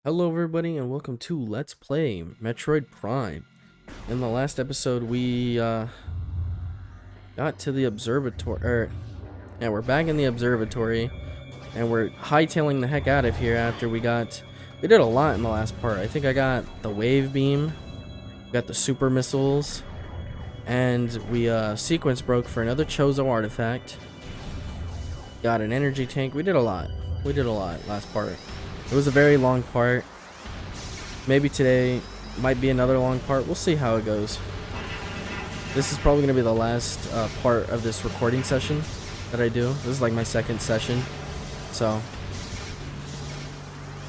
Hello everybody and welcome to Let's Play Metroid Prime. In the last episode we got to the observatory, yeah, we're back in the observatory and we're hightailing the heck out of here after we did a lot in the last part. I think I got the wave beam, got the super missiles, and we sequence broke for another Chozo artifact. Got an energy tank. We did a lot last part. It was a very long part. Maybe today might be another long part. We'll see how it goes. This is probably going to be the last part of this recording session that I do. This is like my second session. So,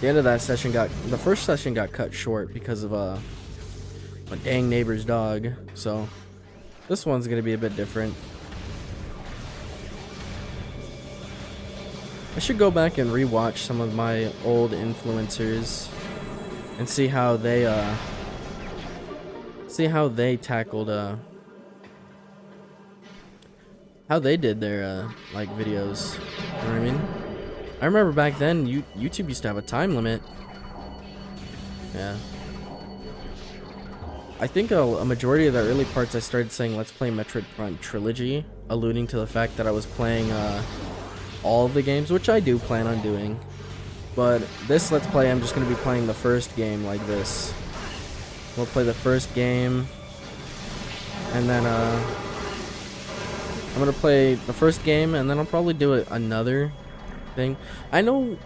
the end of that session the first session got cut short because of my dang neighbor's dog. So, this one's going to be a bit different. I should go back and rewatch some of my old influencers and see how they tackled how they did their like videos. You know what I mean? I remember back then YouTube used to have a time limit. Yeah. I think a majority of the early parts I started saying Let's Play Metroid Prime Trilogy, alluding to the fact that I was playing all of the games, which I do plan on doing. But this Let's Play, I'm just going to be playing the first game like this. We'll play the first game, and then I'm going to play the first game, and then I'll probably do another thing. I know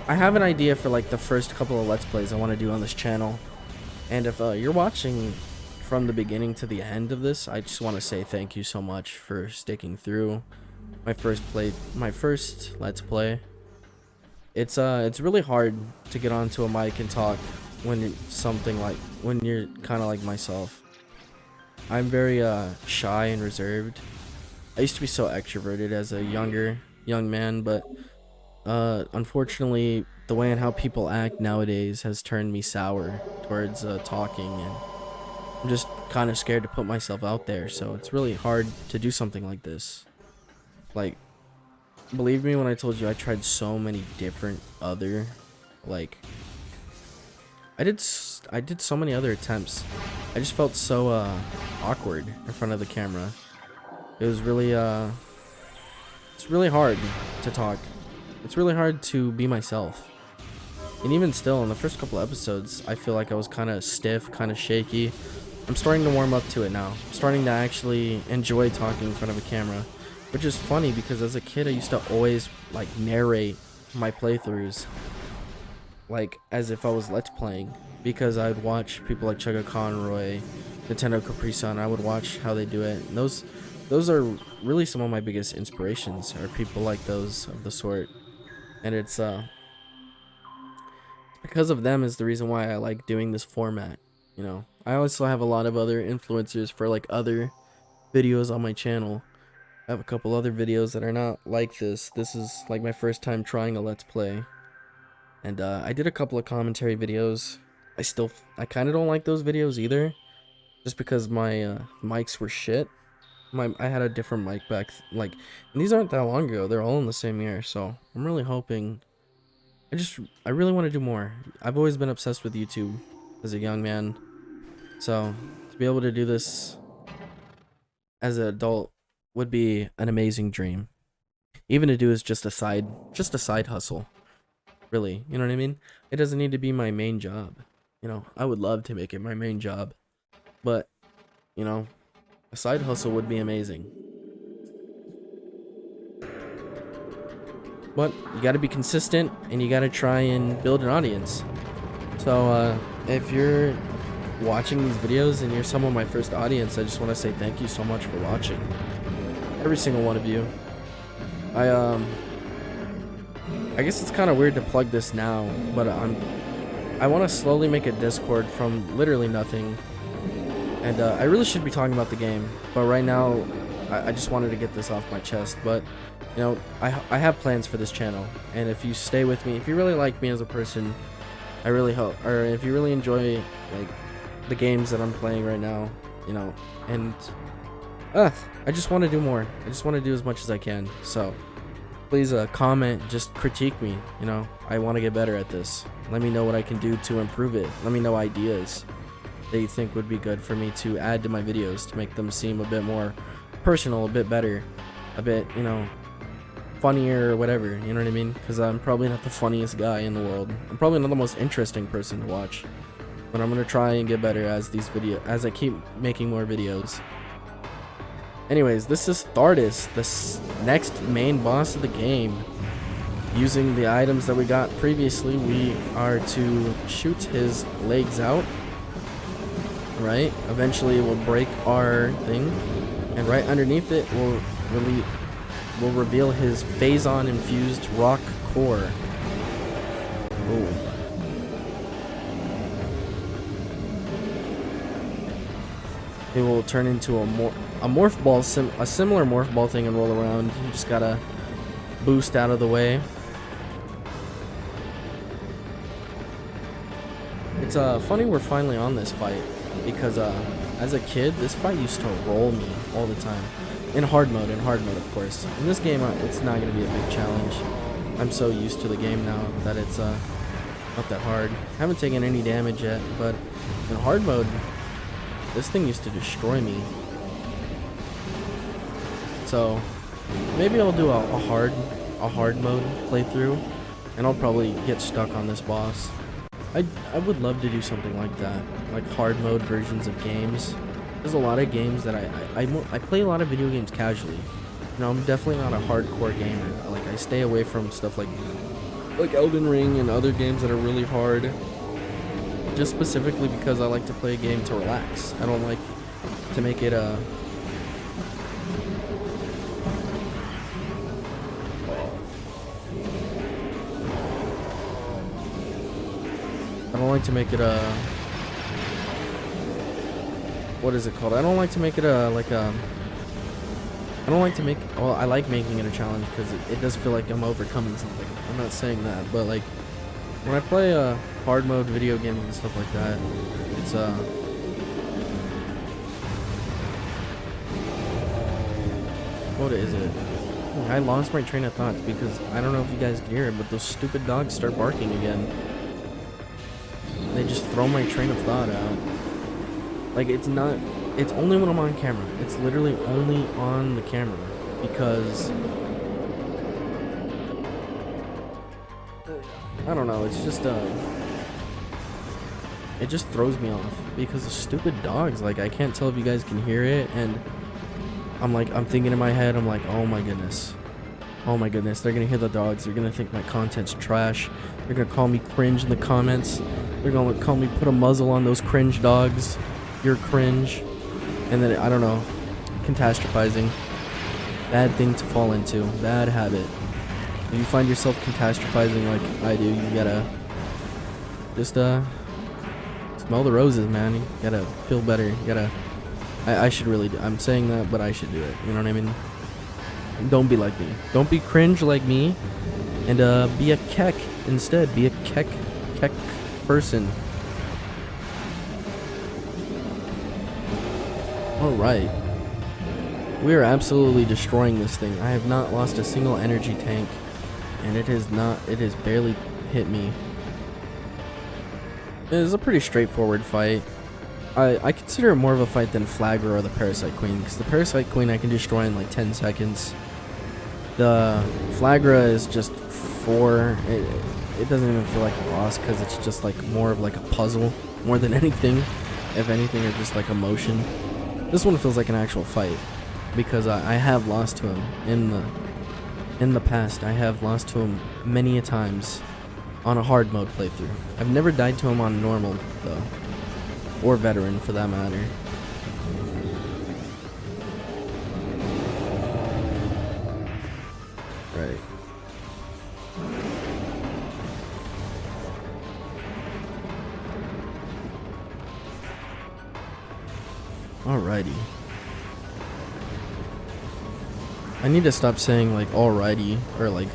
I have an idea for like the first couple of Let's Plays I want to do on this channel. And if you're watching from the beginning to the end of this, I just want to say thank you so much for sticking through my first Let's Play. It's really hard to get onto a mic and talk when you're kind of like myself. I'm very shy and reserved. I used to be so extroverted as a young man, but unfortunately the way and how people act nowadays has turned me sour towards talking, and I'm just kind of scared to put myself out there. So it's really hard to do something like this. Like, believe me when I told you I tried so many different other, like, I did so many other attempts. I just felt so awkward in front of the camera. It was really it's really hard to talk. It's really hard to be myself. And even still, in the first couple episodes, I feel like I was kind of stiff, kind of shaky. I'm starting to warm up to it now. I'm starting to actually enjoy talking in front of a camera. Which is funny because as a kid I used to always like narrate my playthroughs like as if I was Let's Playing, because I'd watch people like Chugga Conroy, Nintendo Capri Sun. I would watch how they do it. And those are really some of my biggest inspirations, are people like those of the sort. And it's because of them is the reason why I like doing this format. You know, I also have a lot of other influencers for like other videos on my channel. I have a couple other videos that are not like this. This is like my first time trying a Let's Play. And I did a couple of commentary videos. I kind of don't like those videos either. Just because my mics were shit. I had a different mic back. And these aren't that long ago. They're all in the same year. So I'm really hoping. I really want to do more. I've always been obsessed with YouTube as a young man. So to be able to do this as an adult would be an amazing dream. Even to do is just a side hustle. Really, you know what I mean? It doesn't need to be my main job. You know, I would love to make it my main job, but you know, a side hustle would be amazing. But you got to be consistent and you got to try and build an audience. So if you're watching these videos and you're some of my first audience, I just want to say thank you so much for watching. Every single one of you. I guess it's kind of weird to plug this now, but I want to slowly make a Discord from literally nothing. And I really should be talking about the game, but right now I just wanted to get this off my chest. But you know, I have plans for this channel, and if you stay with me, if you really like me as a person, I really hope, or if you really enjoy like the games that I'm playing right now, you know, and I just want to do more. I just want to do as much as I can. So please comment, just critique me. You know, I want to get better at this. Let me know what I can do to improve it. Let me know ideas that you think would be good for me to add to my videos to make them seem a bit more personal, a bit better, a bit, you know, funnier or whatever, you know what I mean? Because I'm probably not the funniest guy in the world. I'm probably not the most interesting person to watch, but I'm gonna try and get better as I keep making more videos. Anyways, this is Thardis, the next main boss of the game. Using the items that we got previously, we are to shoot his legs out, right? Eventually it will break our thing, and right underneath it will reveal his Phazon infused rock core. Boom. It will turn into a morph ball, a similar morph ball thing, and roll around. You just gotta boost out of the way. It's funny we're finally on this fight, because as a kid this fight used to roll me all the time. In hard mode of course. In this game it's not gonna be a big challenge. I'm so used to the game now that it's not that hard. Haven't taken any damage yet, but in hard mode this thing used to destroy me. So maybe I'll do a hard mode playthrough, and I'll probably get stuck on this boss. I would love to do something like that, like hard mode versions of games. There's a lot of games that I play a lot of video games casually. You know, I'm definitely not a hardcore gamer. Like, I stay away from stuff like Elden Ring and other games that are really hard, just specifically because I like to play a game to relax. I don't like to make it what is it called? I don't like to make it well, I like making it a challenge because it does feel like I'm overcoming something. I'm not saying that, but like when I play hard mode video games and stuff like that, it's what is it? I lost my train of thoughts because I don't know if you guys can hear it, but those stupid dogs start barking again. They just throw my train of thought out. Like, it's only when I'm on camera. It's literally only on the camera because I don't know, it's just it just throws me off because the stupid dogs, like, I can't tell if you guys can hear it, and I'm thinking in my head, I'm like, oh my goodness, they're gonna hear the dogs, they're gonna think my content's trash, they're gonna call me cringe in the comments, they're gonna call me put a muzzle on those cringe dogs, you're cringe. And then, I don't know, catastrophizing, bad thing to fall into, bad habit. If you find yourself catastrophizing like I do, you gotta just smell the roses, man. You gotta feel better. You gotta, I should really do, I'm saying that, but I should do it, you know what I mean? Don't be like me, don't be cringe like me, and be a keck instead. Be a keck person. Alright, we are absolutely destroying this thing. I have not lost a single energy tank, and it has barely hit me. It is a pretty straightforward fight. I consider it more of a fight than Flagra or the Parasite Queen, because the Parasite Queen I can destroy in like 10 seconds. The Flagra is just it doesn't even feel like a boss, because it's just like more of like a puzzle more than anything, if anything, or just like emotion. This one feels like an actual fight, because I have lost to him in the past. I have lost to him many a times on a hard mode playthrough. I've never died to him on normal though, or veteran for that matter. Right. Alrighty. I need to stop saying like alrighty or like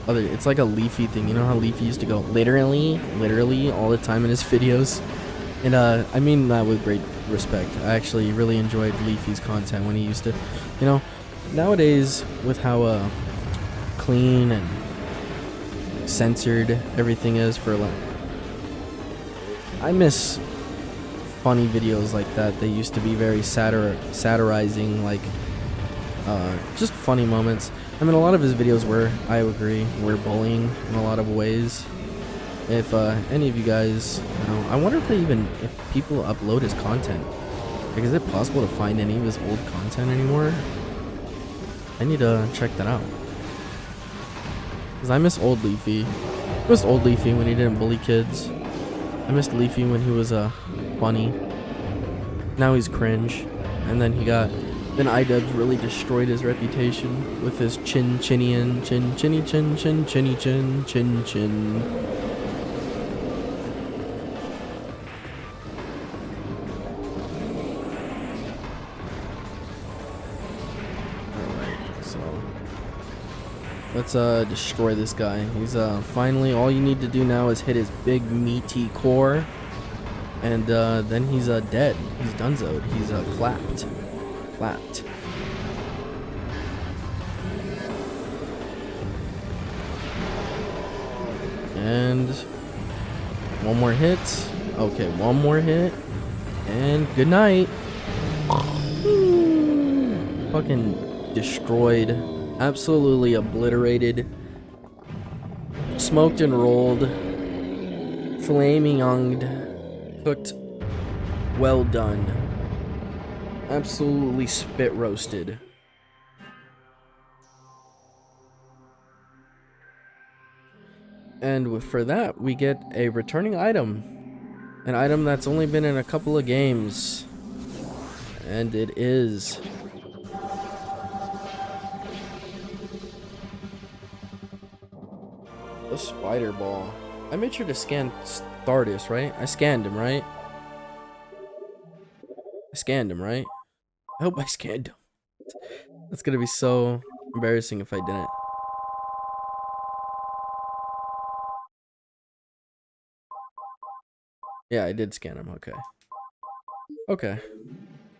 other, it's like a Leafy thing. You know how Leafy used to go literally all the time in his videos? And I mean that with great respect. I actually really enjoyed Leafy's content when he used to, you know, nowadays with how clean and censored everything is for like. I miss funny videos like that. They used to be very satirizing, like just funny moments. I mean, a lot of his videos were, I agree, were bullying in a lot of ways. If any of you guys know, I wonder if people upload his content. Like, is it possible to find any of his old content anymore? I need to check that out. Because I miss old Leafy. I missed old Leafy when he didn't bully kids. I missed Leafy when he was funny. Now he's cringe. And then iDubbbz really destroyed his reputation with his chinny chin. Let's destroy this guy. He's finally, all you need to do now is hit his big meaty core, and then he's dead. He's donezoed. He's clapped. And one more hit. Okay, one more hit, and good night. Fucking destroyed. Absolutely obliterated, smoked and rolled, flaming younged, cooked, well done, absolutely spit roasted. And for that, we get a returning item, an item that's only been in a couple of games, and it is the spider ball. I made sure to scan Thardis, right? I scanned him, right? I hope I scanned him. That's gonna be so embarrassing if I didn't. Yeah, I did scan him. Okay.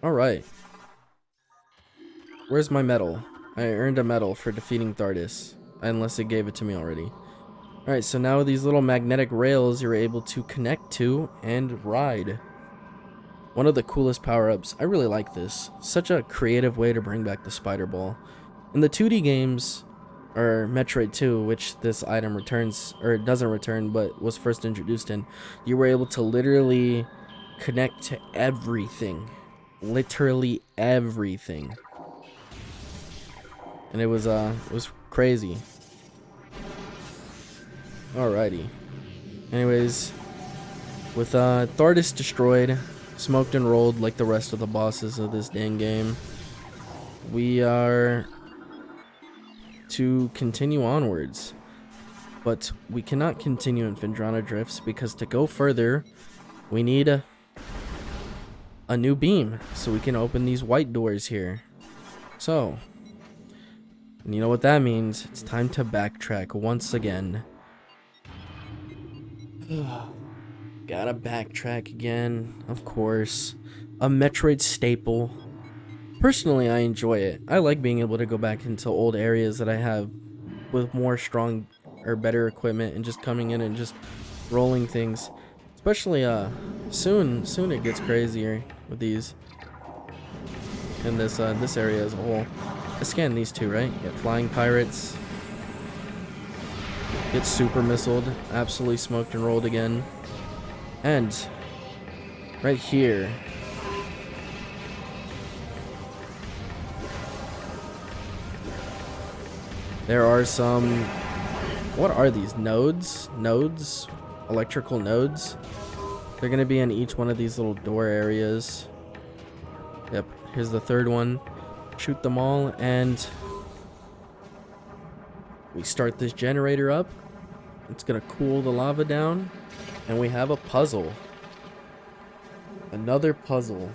Alright. Where's my medal? I earned a medal for defeating Thardis. Unless it gave it to me already. Alright, so now these little magnetic rails you're able to connect to and ride. One of the coolest power-ups. I really like this. Such a creative way to bring back the spider ball. In the 2D games, or Metroid 2, which this item returns, or doesn't return, but was first introduced in, you were able to literally connect to everything. Literally everything. And it was crazy. Alrighty. Anyways, with Thardis destroyed, smoked and rolled like the rest of the bosses of this dang game, we are to continue onwards. But we cannot continue in Phendrana Drifts because to go further, we need a new beam so we can open these white doors here. So, and you know what that means? It's time to backtrack once again. Gotta backtrack again, of course. A Metroid staple. Personally, I enjoy it. I like being able to go back into old areas that I have with more strong or better equipment and just coming in and just rolling things. Especially soon it gets crazier with these in this area as a whole. I scanned these two, right? Get flying pirates. Get super missiled, absolutely smoked and rolled again. And right here, there are some, what are these, nodes? Electrical nodes? They're gonna be in each one of these little door areas. Yep, here's the third one. Shoot them all, and we start this generator up. It's gonna cool the lava down, and we have a puzzle. Another puzzle.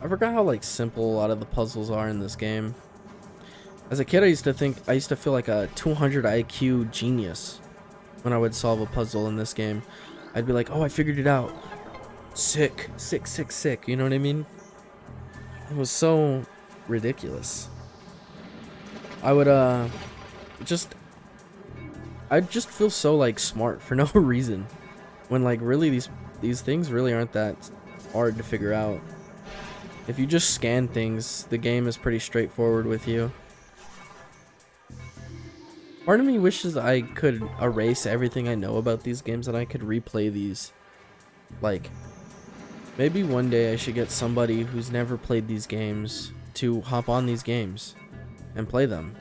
I forgot how like simple a lot of the puzzles are in this game. As a kid, I used to feel like a 200 IQ genius when I would solve a puzzle in this game. I'd be like, oh, I figured it out. sick, sick, sick, sick. You know what I mean? It was so ridiculous. I would just I'd just feel so like smart for no reason, when like really these things really aren't that hard to figure out. If you just scan things, the game is pretty straightforward with you. Part of me wishes I could erase everything I know about these games and I could replay these. Like, maybe one day I should get somebody who's never played these games to hop on these games and play them.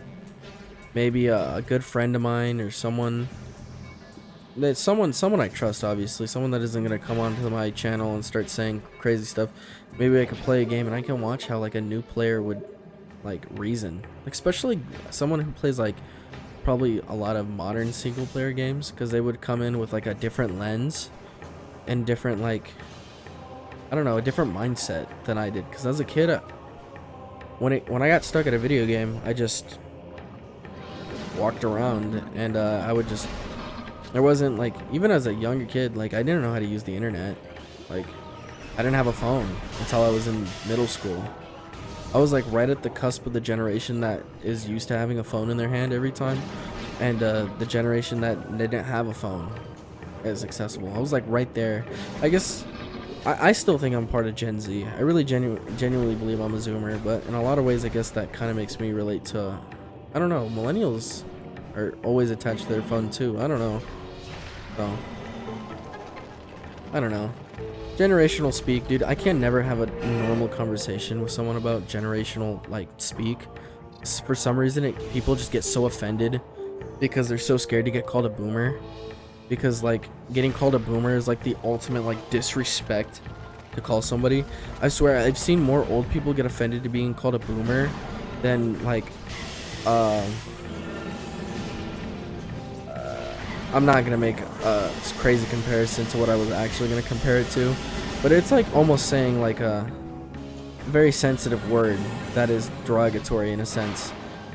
Maybe a good friend of mine, or someone I trust, obviously, someone that isn't gonna come onto my channel and start saying crazy stuff. Maybe I could play a game and I can watch how like a new player would like reason, like, especially someone who plays like probably a lot of modern single player games, because they would come in with like a different lens and different, like, I don't know, a different mindset than I did. Because as a kid, when I got stuck at a video game, I just walked around and I would just, there wasn't like, even as a younger kid, like I didn't know how to use the internet. Like, I didn't have a phone until I was in middle school. I was like right at the cusp of the generation that is used to having a phone in their hand every time, and the generation that didn't have a phone as accessible. I was like right there. I guess I still think I'm part of Gen Z. I really genuinely believe I'm a Zoomer, but in a lot of ways I guess that kind of makes me relate to, I don't know, millennials are always attached to their phone too. I don't know. So, I don't know. Generational speak, dude. I can never have a normal conversation with someone about generational like speak. For some reason, people just get so offended because they're so scared to get called a boomer. Because like getting called a boomer is like the ultimate like disrespect to call somebody. I swear I've seen more old people get offended to being called a boomer than like I'm not gonna make a crazy comparison to what I was actually gonna compare it to, but it's like almost saying like a very sensitive word that is derogatory in a sense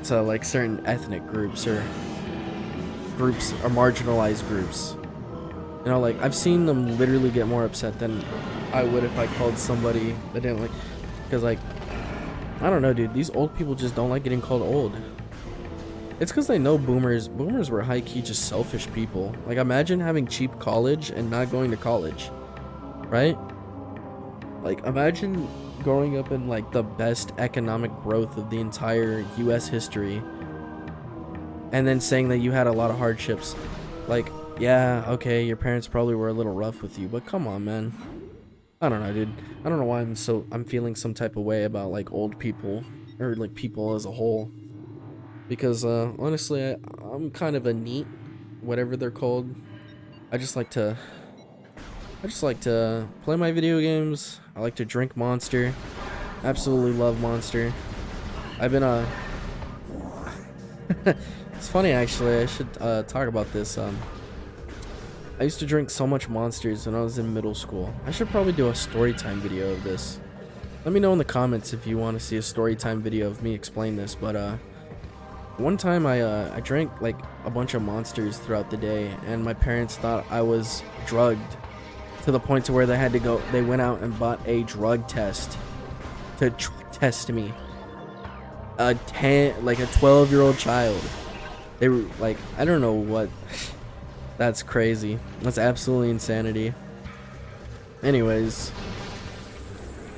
to like certain ethnic groups or marginalized groups. You know, like I've seen them literally get more upset than I would if I called somebody that didn't like, because like, I don't know, dude, these old people just don't like getting called old. It's because they know boomers were high-key just selfish people. Like, imagine having cheap college and not going to college, right? Like, imagine growing up in like the best economic growth of the entire US history and then saying that you had a lot of hardships. Like, yeah, okay, your parents probably were a little rough with you, but come on, man. I don't know, dude. I don't know why I'm feeling some type of way about like old people, or like people as a whole. Because honestly, I'm kind of a neat, whatever they're called. I just like to play my video games. I like to drink Monster. Absolutely love Monster. I've been it's funny actually. I should talk about this. I used to drink so much Monsters when I was in middle school. I should probably do a story time video of this. Let me know in the comments if you want to see a story time video of me explain this. But one time I drank like a bunch of Monsters throughout the day, and my parents thought I was drugged to the point to where they went out and bought a drug test to test me. A 12-year-old child. They were like, I don't know what. That's crazy. That's absolutely insanity. Anyways,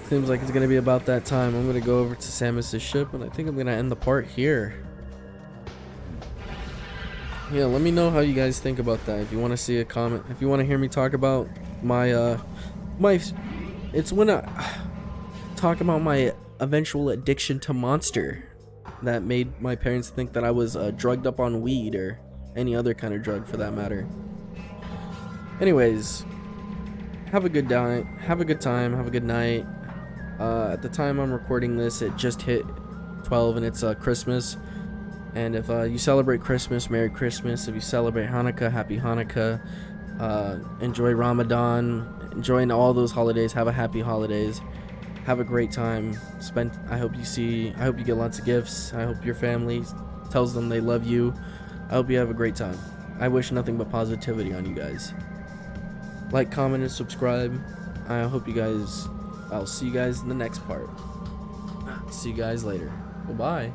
seems like it's gonna be about that time. I'm gonna go over to Samus's ship, and I think I'm gonna end the part here. Yeah, let me know how you guys think about that. If you want to see a comment, if you want to hear me talk about my it's when I talk about my eventual addiction to Monster that made my parents think that I was drugged up on weed or any other kind of drug for that matter. Anyways, have a good time, have a good night. At the time I'm recording this, it just hit 12 and it's Christmas. And if you celebrate Christmas, Merry Christmas. If you celebrate Hanukkah, Happy Hanukkah. Enjoy Ramadan. Enjoying all those holidays. Have a happy holidays. Have a great time. I hope you get lots of gifts. I hope your family tells them they love you. I hope you have a great time. I wish nothing but positivity on you guys. Like, comment, and subscribe. I hope you guys, I'll see you guys in the next part. See you guys later. Bye-bye.